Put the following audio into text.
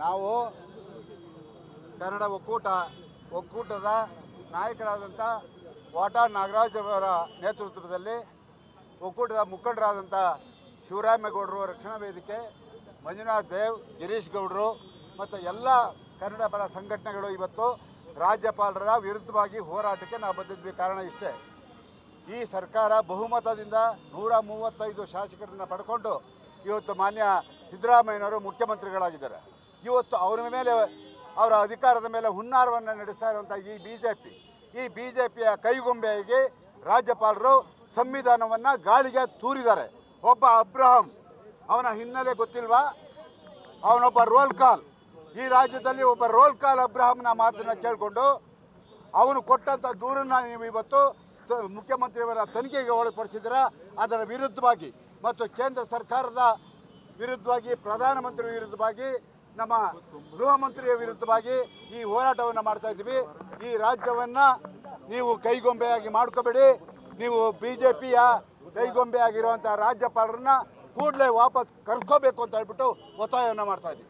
ನಾವು ಕನ್ನಡ ಒಕ್ಕೂಟದ ನಾಯಕರಾದಂಥ ವಾಟಾಳ್ ನಾಗರಾಜ್ ಅವರ ನೇತೃತ್ವದಲ್ಲಿ ಒಕ್ಕೂಟದ ಮುಖಂಡರಾದಂಥ ಶಿವರಾಮೇಗೌಡರು, ರಕ್ಷಣಾ ವೇದಿಕೆ, ಮಂಜುನಾಥ್ ದೇವ್, ಗಿರೀಶ್ ಗೌಡರು ಮತ್ತು ಎಲ್ಲ ಕನ್ನಡ ಪರ ಸಂಘಟನೆಗಳು ಇವತ್ತು ರಾಜ್ಯಪಾಲರ ವಿರುದ್ಧವಾಗಿ ಹೋರಾಟಕ್ಕೆ ನಾವು ಬಂದಿದ್ವಿ. ಕಾರಣ ಇಷ್ಟೇ, ಈ ಸರ್ಕಾರ ಬಹುಮತದಿಂದ 135 ಶಾಸಕರನ್ನು ಪಡ್ಕೊಂಡು ಇವತ್ತು ಮಾನ್ಯ ಸಿದ್ದರಾಮಯ್ಯನವರು ಮುಖ್ಯಮಂತ್ರಿಗಳಾಗಿದ್ದಾರೆ. ಇವತ್ತು ಅವರ ಅಧಿಕಾರದ ಮೇಲೆ ಹುನ್ನಾರವನ್ನು ನಡೆಸ್ತಾ ಇರುವಂಥ ಈ ಬಿ ಜೆ ಪಿಯ ಕೈಗೊಂಬೆಯಾಗಿ ರಾಜ್ಯಪಾಲರು ಸಂವಿಧಾನವನ್ನು ಗಾಳಿಗೆ ತೂರಿದ್ದಾರೆ. ಒಬ್ಬ ಅಬ್ರಹಾಂ, ಅವನ ಹಿನ್ನೆಲೆ ಗೊತ್ತಿಲ್ವಾ? ಅವನೊಬ್ಬ ರೋಲ್ ಕಾಲ್, ಈ ರಾಜ್ಯದಲ್ಲಿ ಒಬ್ಬ ರೋಲ್ ಕಾಲ್ ಅಬ್ರಹಾಂನ ಮಾತನ್ನು ಕೇಳಿಕೊಂಡು ಅವನು ಕೊಟ್ಟಂಥ ದೂರನ್ನು ನೀವು ಇವತ್ತು ಮುಖ್ಯಮಂತ್ರಿಯವರ ತನಿಖೆಗೆ ಒಳಪಡಿಸಿದ್ದೀರ. ಅದರ ವಿರುದ್ಧವಾಗಿ ಮತ್ತು ಕೇಂದ್ರ ಸರ್ಕಾರದ ವಿರುದ್ಧವಾಗಿ, ಪ್ರಧಾನಮಂತ್ರಿ ವಿರುದ್ಧವಾಗಿ, ನಮ್ಮ ಗೃಹ ಮಂತ್ರಿಯ ವಿರುದ್ಧವಾಗಿ ಈ ಹೋರಾಟವನ್ನು ಮಾಡ್ತಾ ಇದ್ದೀವಿ. ಈ ರಾಜ್ಯವನ್ನು ನೀವು ಕೈಗೊಂಬೆಯಾಗಿ ಮಾಡ್ಕೋಬೇಡಿ. ನೀವು BJPಯ ಕೈಗೊಂಬೆಯಾಗಿರುವಂಥ ರಾಜ್ಯಪಾಲರನ್ನ ಕೂಡಲೇ ವಾಪಸ್ ಕರ್ಕೋಬೇಕು ಅಂತ ಹೇಳ್ಬಿಟ್ಟು ಒತ್ತಾಯವನ್ನು ಮಾಡ್ತಾ ಇದ್ದೀವಿ.